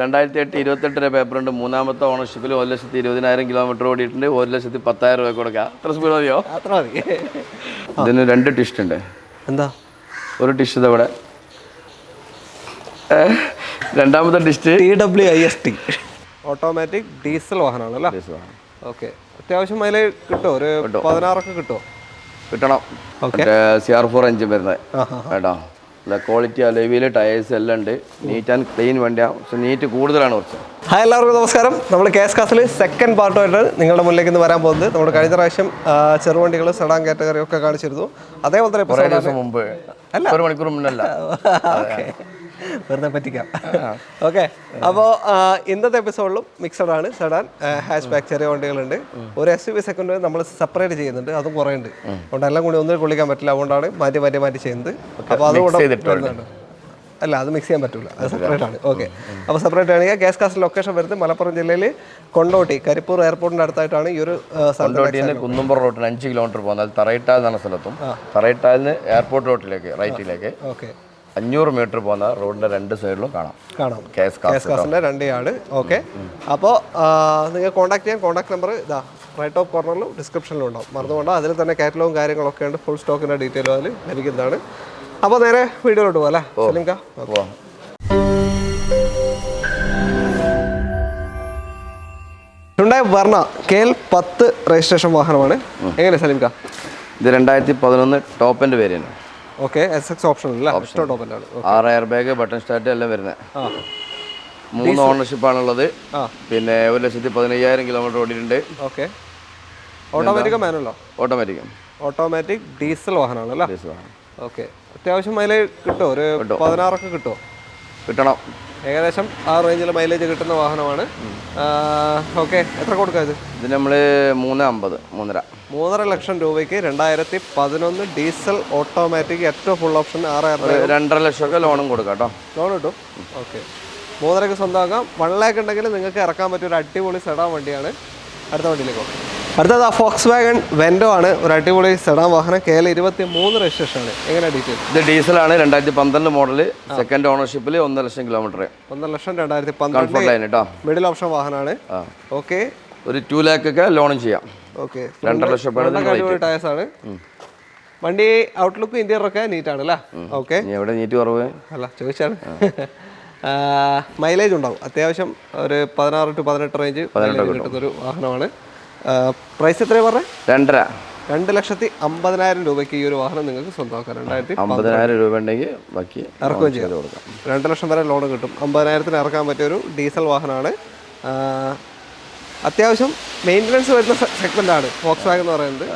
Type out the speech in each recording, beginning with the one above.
2008 28 പേപ്പറുണ്ട്. മൂന്നാമത്തെ ഓണർഷിപ്പിൽ 1,20,000 കിലോമീറ്റർ ഓടിയിട്ടുണ്ട്. 1,10,000 രൂപ കൊടുക്കാം. അത്ര സ്പീഡ് മതിയോ? അത്ര മതി. ഇതിന് 2 ടിസ്റ്റ് ഉണ്ട്. എന്താ? ഒരു ടിസ്റ്റ് ഇതവിടെ, രണ്ടാമത്തെ ടിസ്റ്റ് TWIST ഓട്ടോമാറ്റിക് ഡീസൽ വാഹനമാണ് അല്ലേ? ഓക്കെ. അത്യാവശ്യം മൈലേജ് കിട്ടുമോ? ഒരു 16 കിട്ടുമോ? കിട്ടണം. CR4 എഞ്ചിൻ വരുന്നത് കേട്ടോ. നല്ല ക്വാളിറ്റി അലോയിൽ ടയേഴ്സ് എല്ലാം ഉണ്ട്. നീറ്റ് ആൻഡ് ക്ലീൻ വണ്ടിയാണ്. പക്ഷെ നീറ്റ് കൂടുതലാണ് കുറച്ച്. ഹായ്, എല്ലാവർക്കും നമസ്കാരം. നമ്മൾ കേസ് കാസിൽ സെക്കൻഡ് പാർട്ടുമായിട്ട് നിങ്ങളുടെ മുന്നിലേക്ക് ഇന്ന് വരാൻ പോകുന്നത്. നമ്മൾ കഴിഞ്ഞ പ്രാവശ്യം ചെറുവണ്ടികൾ സെഡാൻ കാറ്റഗറി ഒക്കെ കാണിച്ചിരുന്നു. അതേപോലെ തന്നെ കുറേ ദിവസം മുമ്പ്, അല്ല ഒരു മണിക്കൂർ മുന്നല്ല, വെറുതെ പറ്റിക്കാം. ഓക്കെ. അപ്പോൾ ഇന്നത്തെ എപ്പിസോഡിലും മിക്സഡ് ആണ്. സെഡാൻ, ഹാച്ച് ബാക്ക് ചെറിയ വണ്ടികളുണ്ട്. ഒരു SUV സെക്കൻഡ് നമ്മൾ സെപ്പറേറ്റ് ചെയ്യുന്നുണ്ട്. അതും കുറേ ഉണ്ട്. അതുകൊണ്ട് എല്ലാം കൂടി ഒന്നും കൊള്ളിക്കാൻ പറ്റില്ല. അതുകൊണ്ടാണ് മാറ്റി ചെയ്യുന്നത്. അപ്പോൾ അതുകൊണ്ട് അല്ല, അത് മിക്സ് ചെയ്യാൻ പറ്റില്ല, അത് സെപ്പറേറ്റ് ആണ്. ഓക്കെ. അപ്പോൾ സെപ്പറേറ്റ് ആണെങ്കിൽ ഗ്യാസ് കാസ്റ്റ് ലൊക്കേഷൻ വരുന്നത് മലപ്പുറം ജില്ലയിൽ കൊണ്ടോട്ടി കരിപ്പൂർ എയർപോർട്ടിൻ്റെ അടുത്തായിട്ടാണ് ഈ ഒരു കുന്നുംപുറ റോട്ടിന് 5 കിലോമീറ്റർ പോകുന്നത്. തറയിട്ടാൽ എന്ന സ്ഥലത്തും തറയിട്ടാലിന് എയർപോർട്ട് റോട്ടിലേക്ക് റൈറ്റിലേക്ക് 500 മീറ്റർ പോകുന്ന റോഡിൻ്റെ 2 സൈഡിലും കാണാം കേസ് കാസിൻ്റെ 2 യാർഡ്. ഓക്കെ. അപ്പോൾ നിങ്ങൾ കോൺടാക്ട് ചെയ്യാൻ കോൺടാക്ട് നമ്പർ ഇതാ റൈറ്റ് ടോപ്പ് കോർണറിലും ഡിസ്ക്രിപ്ഷനിലും ഉണ്ടാവും. മറന്നുകൊണ്ടോ. അതിൽ തന്നെ കാറ്റലോഗും കാര്യങ്ങളൊക്കെ ഉണ്ട്. ഫുൾ സ്റ്റോക്കിൻ്റെ ഡീറ്റെയിലും അതിൽ ലഭിക്കുന്നതാണ്. അപ്പോൾ നേരെ വീഡിയോയിലോട്ട് പോകാം അല്ലേ സലീംക്ക? ഹ്യുണ്ടായ് വെർണ KL10 രജിസ്ട്രേഷൻ വാഹനമാണ്. എങ്ങനെ സലീംക്ക? ഇത് 2011 top end variant. Okay. SX option അല്ല, ടോപ്പ് എൻഡ് ആണ്. 6 എയർ ബാഗ്, ബട്ടൺ സ്റ്റാർട്ട് എല്ലാം വരുന്നത്. 3 ഓണർഷിപ്പ് ആണുള്ളത്. പിന്നെ 1,15,000 കിലോമീറ്റർ ഓടിയിട്ടുണ്ട്. ഓക്കെ. ഓട്ടോമാറ്റിക് മാനുവലോ? ഓട്ടോമാറ്റിക് ഡീസൽ വാഹനമാണ് അല്ലേ? ഓക്കെ. അത്യാവശ്യം മൈലേജ് കിട്ടുമോ? ഒരു 16 കിട്ടുമോ? കിട്ടണം. ഏകദേശം ആ റേഞ്ചിൽ മൈലേജ് കിട്ടുന്ന വാഹനമാണ്. ഓക്കെ. എത്ര കൊടുക്കാം ഇത്? നമ്മൾ 3.5 ലക്ഷം രൂപയ്ക്ക് 2011 ഡീസൽ ഓട്ടോമാറ്റിക് ഏറ്റവും ഫുൾ ഓപ്ഷൻ 2.5 ലക്ഷമൊക്കെ ലോണും കൊടുക്കാം കേട്ടോ. ലോൺ കിട്ടും. ഓക്കെ. 3.5 സ്വന്തമാക്കാം. 1 ലാക്ക് ഉണ്ടെങ്കിൽ നിങ്ങൾക്ക് ഇറക്കാൻ പറ്റിയ ഒരു അടിപൊളി സെഡാൻ വണ്ടിയാണ്. അടുത്ത വണ്ടിയിലേക്ക് പോകാം. അടുത്തത് ഫോക്സ് വാഗൺ വെൻഡോ ആണ്. ഒരു അടിപൊളി സെഡാൻ വാഹനം. KL23 രജിസ്ട്രേഷൻ ആണ്. എങ്ങനെയാണ് ഡീറ്റെയിൽ? ഇത് ഡീസലാണ്. 2012 മോഡൽ, സെക്കൻഡ് ഓണർഷിപ്പിൽ 1 ലക്ഷം കിലോമീറ്റർ. 1 ലക്ഷം 2012 മിഡിൽ ഓപ്ഷൻ വാഹനമാണ്. ഓക്കെ. ഒരു 2 ലാക്ക് ഒക്കെ ലോണും ചെയ്യാം. ഓക്കെ. 2.5 ലക്ഷം ടയേഴ്സ് ആണ്. വണ്ടി ഔട്ട്ലുക്ക് ഇന്റീരിയർ ഒക്കെ നീറ്റ് ആണ് അല്ലേ? ഓക്കെ. എവിടെ നീറ്റ് കുറവ് അല്ല, ചോദിച്ചാണ്. മൈലേജ് ഉണ്ടാവും അത്യാവശ്യം. ഒരു 16 to 18 റേഞ്ച് കിട്ടുന്നൊരു വാഹനമാണ്. പ്രൈസ് എത്രയാണ് പറഞ്ഞത്? 2,50,000 രൂപയ്ക്ക് ഈ ഒരു വാഹനം നിങ്ങൾക്ക് സ്വന്തമാക്കാം. 50,000 രൂപ ഉണ്ടെങ്കിൽ ബാക്കി ഇറക്കുകയും ചെയ്ത് കൊടുക്കാം. 2 ലക്ഷം വരെ ലോൺ കിട്ടും. 50,000 ഇറക്കാൻ പറ്റിയൊരു ഡീസൽ വാഹനമാണ്. അത്യാവശ്യം മെയിൻ്റനൻസ് വരുന്ന സെഗ്മെൻ്റ് ആണ് ഫോക്സ് വാഗൺ എന്ന് പറയുന്നത്.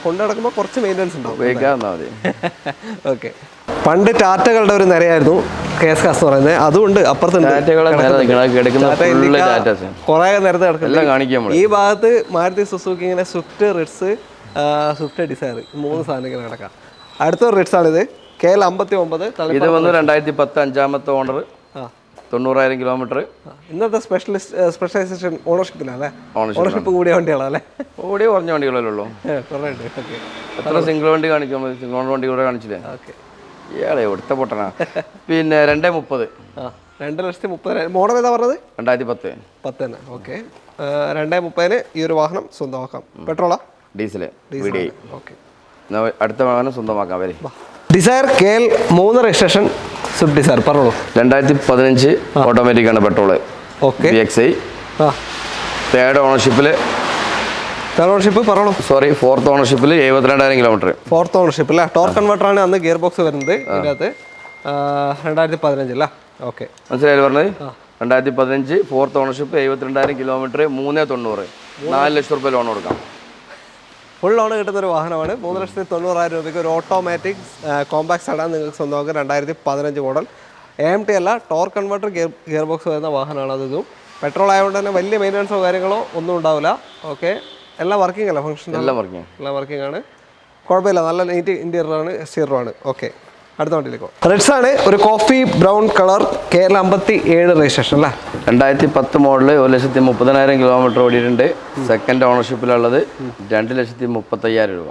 കൊണ്ടു നടക്കുമ്പോൾ കുറച്ച് മെയിൻ്റനൻസ് ഉണ്ടാവും. ഓക്കെ. പണ്ട് ടാറ്റകളുടെ ഒരു നിരയായിരുന്നു കേസ് കാസ് പറയുന്നത്. അതുകൊണ്ട് അപ്പുറത്തുണ്ട് കുറേ നേരത്തെ കിടക്കും. ഈ ഭാഗത്ത് മാരുതി സുസുക്കി ഇങ്ങനെ സ്വിഫ്റ്റ്, റിറ്റ്സ്, സ്വിഫ്റ്റ് ഡിസയർ 3 സാധനം ഇങ്ങനെ കിടക്കാം. അടുത്ത റിറ്റ്സ് ആണിത്. KL59. ഇത് വന്ന് 2010 5ാമത്തെ ഓണർ, 90,000 കിലോമീറ്റർ. ഇന്നത്തെ സ്പെഷ്യലൈസേഷൻ ഓണർഷിപ്പിലല്ലേ? ഓണർഷിപ്പ് കൂടിയ വണ്ടികളല്ലേ? കുറഞ്ഞ വണ്ടികളല്ലേ ഉള്ളൂ. കുറേ ഉണ്ട്. ഓക്കെ. എത്ര സിംഗിൾ വണ്ടി കാണിക്കാൻ? സിംഗിൾ ഓണർ വണ്ടി കൂടെ കാണിച്ചില്ലേ? ഓക്കെ. ഇയാളെ എവിടുത്തെ പൊട്ടനാ. പിന്നെ 2.30. 2,30,000. മോഡൽ ഏതാ പറഞ്ഞത്? 2010 തന്നെ. ഓക്കെ. 2.30 ഈ ഒരു വാഹനം സ്വന്തമാക്കാം. പെട്രോളാ ഡീസല്? ഓക്കെ. അടുത്ത വാഹനം സ്വന്തമാക്കാം. വരെ desire KL3 registration Swift Dzire. പറഞ്ഞോളൂ. 2015 ഓട്ടോമാറ്റിക് ആണ്. പെട്രോള്. ഓക്കെ. VXI. തേർഡ് ഓണർഷിപ്പിൽ പറഞ്ഞോളൂ. Sorry, 4th ഓണർഷിപ്പിൽ 72,000 kilometre. 4th ownership അല്ലേ? ടോർക്ക് കൺവെർട്ടർ ആണ്. അന്ന് ഗിയർ ബോക്സ് വരുന്നത് ഇതിനകത്ത്. 2015 അല്ലേ? ഓക്കെ. മനസ്സിലായി പറഞ്ഞത്? 2015 4th ഓണർഷിപ്പ്, 72,000 കിലോമീറ്റർ, 3.90. 4 ലക്ഷം രൂപ ലോൺ കൊടുക്കാം. ഫുൾ ലോൺ കിട്ടുന്നൊരു വാഹനമാണ്. 3,90,000 രൂപയ്ക്ക് ഒരു ഓട്ടോമാറ്റിക് കോമ്പാക്ട് സെഡാൻ നിങ്ങൾക്ക് സ്വന്തമാക്കാം. 2015 മോഡൽ. AMT അല്ല, ടോർക്ക് കൺവെർട്ടർ ഗിയർ ബോക്സ് വരുന്ന വാഹനമാണ്. അതും പെട്രോൾ ആയതുകൊണ്ട് തന്നെ വലിയ മെയിൻ്റനൻസോ കാര്യങ്ങളോ ഒന്നും ഉണ്ടാവില്ല. ഓക്കെ. എല്ലാം വർക്കിംഗ് അല്ല? ഫംഗ്ഷൻ എല്ലാം വർക്കിംഗ് ആണ്. കുഴപ്പമില്ല. നല്ല നീറ്റ് ഇൻറ്റീരിയർ ആണ്. എക്സ്റ്റീരിയർ ആണ്. ഓക്കെ. അടുത്ത വണ്ടിയിലേക്ക് റെഡ്സ് ആണ്. ഒരു coffee brown colour. KL57 registration അല്ലേ? 2010 മോഡൽ, 1,30,000 കിലോമീറ്റർ ഓടിയിട്ടുണ്ട്. സെക്കൻഡ് ഓണർഷിപ്പിലുള്ളത് 2,35,000 രൂപ.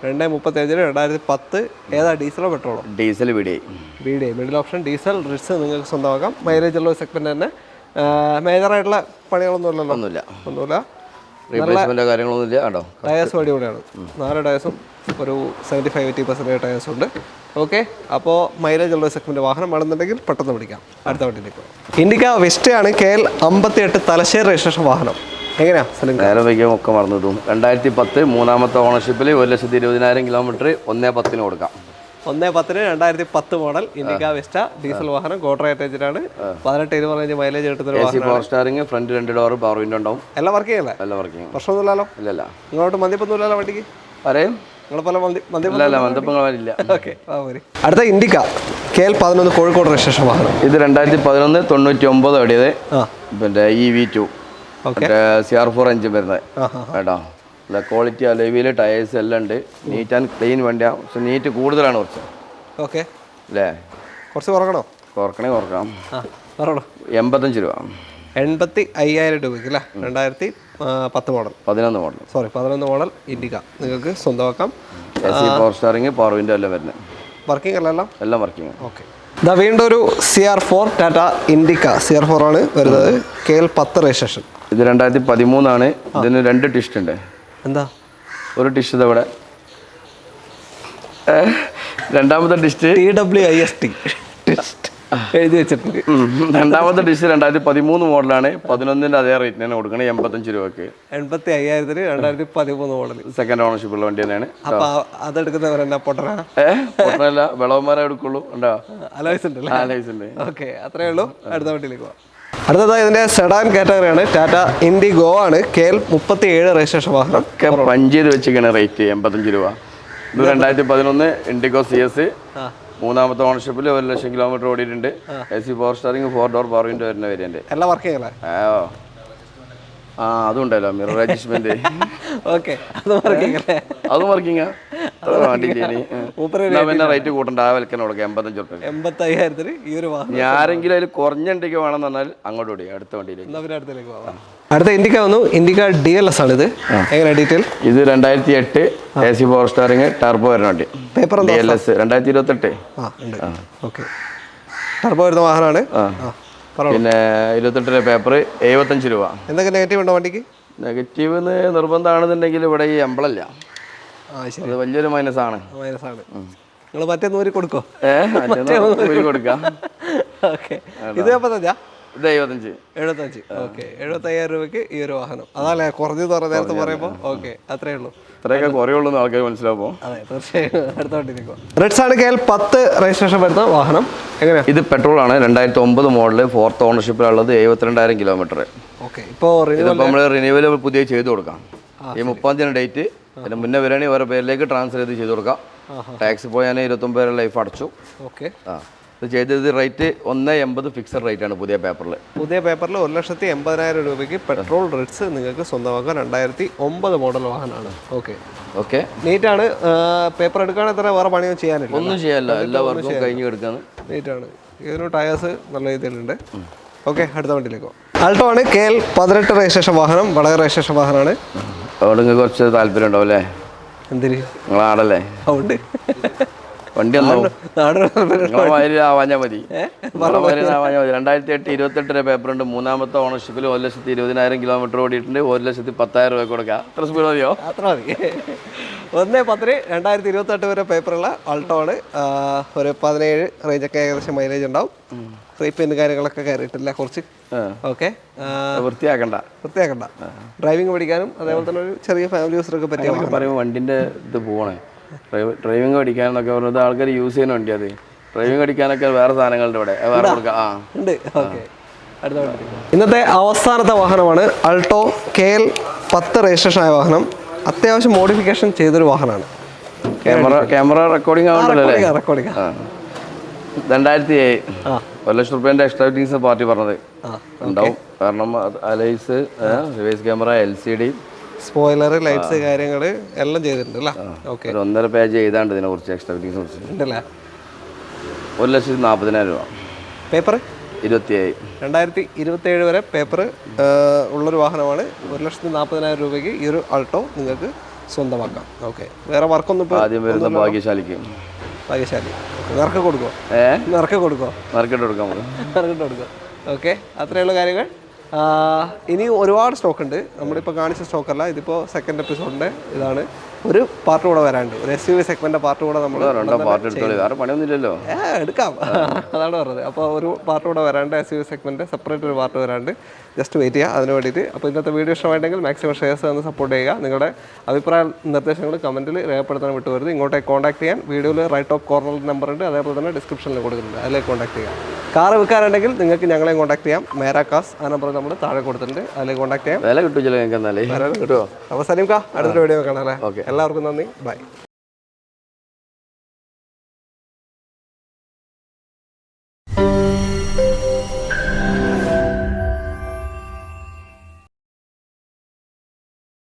2.35 2010. ഏതാ, ഡീസലോ പെട്രോളോ? Diesel. VDI middle option diesel. Ritz നിങ്ങൾക്ക് സ്വന്തമാക്കാം. മൈലേജ് ഉള്ള സെഗ്മെന്റ് തന്നെ. മേജറായിട്ടുള്ള പണികളൊന്നും ഇല്ലല്ലോ? ഒന്നുമില്ല. റീപ്ലേസ്മെന്റോ കാര്യങ്ങളൊന്നുമില്ല. കേട്ടോ, ടയേഴ്സും അടിപൊളിയാണ്. 4 ടയേഴ്സും ഒരു 75-80% ടയേഴ്സ് ഉണ്ട്. ഓക്കെ, അപ്പോൾ മൈലേജ് ഉള്ള സെഗ്മെന്റ് വാഹനം വേണമെന്നുണ്ടെങ്കിൽ പെട്ടെന്ന് പിടിക്കാം. അടുത്ത വണ്ടിയിലേക്ക് പോകാം. ഇൻഡിക്ക വെസ്റ്റയാണ് KL 58 തലശ്ശേരി രജിസ്ട്രേഷൻ വാഹനം. എങ്ങനെയാ നേരെ വയ്ക്കാൻ ഒക്കെ മറന്നിട്ടും 2010 മൂന്നാമത്തെ ഓണർഷിപ്പിൽ 1,20,000 കിലോമീറ്റർ 1,10 കൊടുക്കാം. 1,10 2010 മോഡൽ ഇൻഡിക്ക വെസ്റ്റ ഡീസൽ വാഹനം. കോട്ടറേറ്റേജിലാണ്. 18-20 റേഞ്ച് മൈലേജ് കിട്ടുന്ന വാഹനം. Power steering, front 2 door, power window ഉണ്ടാവും. എല്ലാം വർക്കിംഗ് അല്ലേ? എല്ലാം വർക്കിംഗ്. പ്രശ്നമൊന്നുമില്ലല്ലോ? ഇല്ലല്ല. നിങ്ങളോട്ട് മന്ദിപ്പൊന്നുമില്ലല്ലോ വണ്ടിക്ക്? പറയും നിങ്ങൾ പല മന്ദിപ്പങ്ങളില്ല. ഓക്കെ. അടുത്ത ഇൻഡിക്ക KL 11 കോഴിക്കോട് രജിസ്ട്രേഷൻ വാഹനം. ഇത് 2011 99 ഓടിയത്. പിന്നെ EV2 CR4 എഞ്ചിൻ വരുന്നത് കേട്ടോ. നല്ല ക്വാളിറ്റി അലവിയിൽ ടയേഴ്സ് എല്ലാം ഉണ്ട്. നീറ്റ് ആൻഡ് ക്ലീൻ വണ്ടിയാണ്. പക്ഷെ നീറ്റ് കൂടുതലാണ് കുറച്ച്. ഓക്കെ അല്ലേ? കുറച്ച് കുറക്കണോ? കുറക്കാം. 85 രൂപ. 85,000 രൂപയ്ക്ക് അല്ലേ? 2010 മോഡൽ 11 മോഡൽ ഇൻഡിക്ക നിങ്ങൾക്ക് സ്വന്തമാക്കാം. പവർ സ്റ്റാറിംഗ്, പവർ വിൻഡോ എല്ലാം വരുന്നത്. വർക്കിംഗ് അല്ല? എല്ലാം വർക്കിംഗ്. ഓക്കെ. ഇതാ വീണ്ടും ഒരു CR4 ടാറ്റ ഇൻഡിക്ക CR4 ആണ് വരുന്നത്. KL 10 registration. ഇത് 2013 ആണ്. ഇതിന് 2 ടിസ്റ്റ് ഉണ്ട്. എന്താ? ഒരു ടിസ്റ്റ് ഇതവിടെ, രണ്ടാമത്തെ ടിസ്റ്റ് TWIST എഴുതി വെച്ചിട്ടുണ്ട്. രണ്ടാമത്തെ ഡിഷ് 2013 മോഡലാണ്. 11ന്റെ അതേ റേറ്റ് തന്നെ കൊടുക്കണേ, 85 രൂപക്ക്. 85,000 2013 മോഡൽ. സെക്കൻഡ് ഓണർഷിപ്പ് ഉള്ള വണ്ടി തന്നെയാണ്. അപ്പൊ അതെടുക്കുന്നവരെന്നാ പൊട്ടനല്ല, വിളവന്മാരെ എടുക്കുള്ളൂ. ഉണ്ടോ? അലോയ്സ് ഉണ്ട്. അലോയ്സ് ഉണ്ട്. ഓക്കെ, അത്രേ ഉള്ളൂ. അടുത്ത വണ്ടിയിലേക്ക് പോവാം. അടുത്തത് ഇതിന്റെ സെഡാൻ കാറ്റഗറിയാണ്. ടാറ്റ ഇൻഡിഗോ ആണ്. KL 37 രജിസ്ട്രേഷൻ വാഹനം. ഒക്കെ പഞ്ച് ചെയ്ത് വെച്ചിരിക്കണ റേറ്റ് 85 രൂപ. ഇത് 2011 ഇൻഡിഗോ CS മൂന്നാമത്തെ ഓണർഷിപ്പിൽ 1,00,000 കിലോമീറ്റർ ഓടിയിട്ടുണ്ട്. AC power steering, 4 door, power window വരുന്ന വേരിയന്റ്. എല്ലാം വർക്ക് ചെയ്യല്ലേ? അതുണ്ടല്ലോ മിറർ അഡ്ജസ്റ്റ്മെന്റ്. ഓക്കെ, അതും വർക്കിംഗ്. പിന്നെ റേറ്റ് കൂട്ടണ്ട. ആ വിലക്കന്നെ കൊടുക്കാം 85 രൂപ. 85,000 ഈ ഒരു വാഹനം. ആരെങ്കിലും അതിൽ കുറഞ്ഞ ഇൻഡിക്ക വേണമെന്ന് പറഞ്ഞാൽ അങ്ങോട്ട് ഓടി അടുത്ത വണ്ടിയിലേക്ക്. അടുത്ത ഇൻഡിക്ക വന്നു. ഇൻഡിക്ക DLS ആണ്. ഇത് എങ്ങനെ ഡീറ്റെയിൽ? ഇത് 2008 AC പവർ സ്റ്റാറിംഗ്, ടർബോ വരുന്ന വണ്ടി. Paper DLS 2028. ഓക്കെ, ടർബോ വരുന്ന വാഹനമാണ്. പിന്നെ 28 പേപ്പർ 75 രൂപ. എന്തൊക്കെ നെഗറ്റീവ് ഉണ്ടോ വണ്ടിക്ക്? നെഗറ്റീവ് നിർബന്ധമാണെന്നുണ്ടെങ്കിൽ ഇവിടെ ഈ എംബ്ലല്ല, അത് വലിയൊരു മൈനസാണ്. നിങ്ങൾ മറ്റേ നൂരി കൊടുക്കോ? കൊടുക്കാം. ഓക്കെ, ഇത് 75. ഇത് 75. ഓക്കെ, 75,000 രൂപയ്ക്ക് ഈ ഒരു വാഹനം. അതല്ലേ കുറഞ്ഞു തുറ നേരത്തെ പറയുമ്പോൾ. ഓക്കെ, അത്രേ ഉള്ളൂ. ഇത്രയൊക്കെ കുറയുള്ളൂ ആൾക്കാർ മനസ്സിലാവുമ്പോൾ. അതെ, തീർച്ചയായും. അടുത്ത വണ്ടിയിലേക്ക് റെഡ്സ് ആണ്. KL 10 രജിസ്ട്രേഷൻ വരുന്ന വാഹനം. എങ്ങനെയാണ്? ഇത് പെട്രോൾ ആണ്. 2009 മോഡല്, 4th ഓണർഷിപ്പിലുള്ളത്. 72,000 കിലോമീറ്റർ. ഓക്കെ, ഇപ്പോൾ നമ്മൾ റിന്യൂവൽ പുതിയ ചെയ്ത് കൊടുക്കാം. ഈ 30 ഡേറ്റ്. അതിന് മുന്നേ വരികയാണെങ്കിൽ വേറെ പേരിലേക്ക് ട്രാൻസ്ഫർ ചെയ്ത് കൊടുക്കാം. ടാക്സ് പോയാൽ 29 ലൈഫ് അടച്ചു. ഓക്കെ, ഇത് ചെയ്തത് റേറ്റ് 1,80 ഫിക്സഡ് റേറ്റ് ആണ് പുതിയ പേപ്പറിൽ. 1,80,000 രൂപയ്ക്ക് പെട്രോൾ റെഡ്സ് നിങ്ങൾക്ക് സ്വന്തമാക്കാൻ. 2009 മോഡൽ വാഹനമാണ്. ഓക്കെ, നീറ്റാണ്. പേപ്പർ എടുക്കാൻ എത്ര വേറെ പണിയൊന്നും ചെയ്യാനില്ല. ഒന്നും ചെയ്യാനില്ല, എല്ലാ വർക്കും കഴിഞ്ഞ് എടുക്കാന്ന്. നീറ്റാണ്. ഇതിന് ടയേഴ്സ് നല്ല രീതിയിലുണ്ട്. ഓക്കെ, അടുത്ത വണ്ടിയിലേക്ക് പോകാം. ആൾട്ടോ ആണ്. KL 18 രജിസ്ട്രേഷൻ വാഹനം. വളരെ രജിസ്ട്രേഷൻ വാഹനമാണ്. അവിടെ നിങ്ങൾക്ക് കുറച്ച് താല്പര്യം ഉണ്ടാവും അല്ലേ? എന്തിന്? നിങ്ങളാടല്ലേ? ഉണ്ട്. വണ്ടി ആവാഞ്ഞാൽ മതി. 2008 28 പേപ്പറുണ്ട്. മൂന്നാമത്തെ ഓണർഷിപ്പിൽ 1,20,000 കിലോമീറ്റർ ഓടിയിട്ടുണ്ട്. 1,10,000 രൂപ കൊടുക്കാം. അത്ര സ്പീഡ് മതിയോ? അത്ര മതി. 1,10 2028 വരെ പേപ്പറുള്ള ആൾട്ടോ ആണ്. ഒരു 17 റേഞ്ചൊക്കെ ഏകദേശം മൈലേജ് ഉണ്ടാവും. റീപ്പെയിന്റ് കാര്യങ്ങളൊക്കെ കയറിയിട്ടില്ല കുറച്ച്. ഓക്കെ, വൃത്തിയാക്കണ്ട. ഡ്രൈവിംഗ് പഠിക്കാനും അതേപോലെ തന്നെ ഒരു ചെറിയ ഫാമിലി യൂസറൊക്കെ പറ്റിയ പറയുമ്പോൾ വണ്ടിൻ്റെ ഇത് പോകണേ. ഡ്രൈവിംഗ് പഠിക്കാനൊക്കെ പറയുന്നത് ആൾക്കാർ യൂസ് ചെയ്യുന്ന വണ്ടി. അത് ഡ്രൈവിംഗ് പഠിക്കാനൊക്കെ വേറെ സാധനങ്ങളുടെ ഇവിടെ വേറെ കൊടുക്കാം. ഉണ്ട്. ഓക്കെ, അടുത്ത വണ്ടി. ഇന്നത്തെ അവസാനത്തെ വാഹനമാണ് ആൾട്ടോ. KL 10 രജിസ്ട്രേഷൻ ആയ വാഹനം. അത്യാവശ്യം മോഡിഫിക്കേഷൻ ചെയ്തൊരു വാഹനമാണ്. Camera recording ആവുന്നുണ്ടല്ലേ? 2007 1,00,000 രൂപേൻ്റെ എക്സ്ട്രാ ഫിറ്റിംഗ്സ് പാർട്ടി പറഞ്ഞത് ഉണ്ടാവും. കാരണം alloys, reverse camera, LCD, spoiler, lights കാര്യങ്ങൾ എല്ലാം ചെയ്തിട്ടുണ്ട് അല്ലേ? ഓക്കെ, 1.5 പേജ് ചെയ്താണ്ട് ഇതിനെ കുറിച്ച് എക്സ്ട്രാ ഫിറ്റിംഗ്സ് കുറിച്ച് ഉണ്ടല്ലേ? 1,40,000 രൂപ. പേപ്പർ 2027 വരെ പേപ്പർ ഉള്ളൊരു വാഹനമാണ്. 1,40,000 രൂപയ്ക്ക് ഈ ഒരു ആൾട്ടോ നിങ്ങൾക്ക് സ്വന്തമാക്കാം. ഓക്കെ, വേറെ വർക്കൊന്നും ഇപ്പോൾ ആദ്യം വരുന്ന ഭാഗ്യശാലി നറുക്ക് കൊടുക്കോ? നറുക്കിട്ട് കൊടുക്കാം. ഓക്കെ, അത്രയുള്ള കാര്യങ്ങൾ. ഇനി ഒരുപാട് സ്റ്റോക്ക് ഉണ്ട്. നമ്മളിപ്പോൾ കാണിച്ച സ്റ്റോക്കല്ല, ഇതിപ്പോൾ സെക്കൻഡ് എപ്പിസോഡിൻ്റെ ഇതാണ്. ഒരു പാർട്ട് കൂടെ വരാണ്ട്, ഒരു SUV സെഗ്മെന്റ് പാർട്ട് കൂടെ നമ്മൾ വേറെ പണിയൊന്നുമില്ലല്ലോ, എടുക്കാം. അതാണ് പറഞ്ഞത്. അപ്പോൾ ഒരു പാർട്ട് കൂടെ വരാണ്ട്, SUV സെഗ്മെന്റ് സെപ്പറേറ്റ് ഒരു പാർട്ട് വരാണ്ട്, ജസ്റ്റ് വെയിറ്റ് ചെയ്യുക അതിന് വേണ്ടിയിട്ട്. അപ്പോൾ ഇന്നത്തെ വീഡിയോ ഇഷ്ടമായിട്ടെങ്കിൽ മാക്സിമം ഷെയർസ് തന്ന് സപ്പോർട്ട് ചെയ്യുക. നിങ്ങളുടെ അഭിപ്രായ നിർദ്ദേശങ്ങൾ കമൻറ്റിൽ രേഖപ്പെടുത്താൻ വിട്ടുവരുത്. ഇങ്ങോട്ടേക്ക് കോൺടാക്ട് ചെയ്യാൻ വീഡിയോയിൽ റൈറ്റ് ടോപ്പ് കോർണറിൽ നമ്പർ ഉണ്ട്, അതേപോലെ തന്നെ ഡിസ്ക്രിപ്ഷനിൽ കൊടുക്കുന്നുണ്ട്, അതിലേക്ക് കോൺടാക്ട് ചെയ്യാം. കാർ വിൽക്കാനുണ്ടെങ്കിൽ നിങ്ങൾക്ക് ഞങ്ങളെ കോൺടാക്ട് ചെയ്യാം. മേരാ കാസ് ആ നമ്പർ നമ്മൾ താഴെ കൊടുത്തിട്ടുണ്ട്, അതിലേക്ക് കോൺടാക്ട് ചെയ്യാം. വില കിട്ടുമല്ലോ, കിട്ടുമോ? അപ്പോൾ സലീം കാ, അടുത്തൊരു വീഡിയോ കാണാം അല്ലേ? എല്ലാവർക്കും നന്ദി, ബൈ.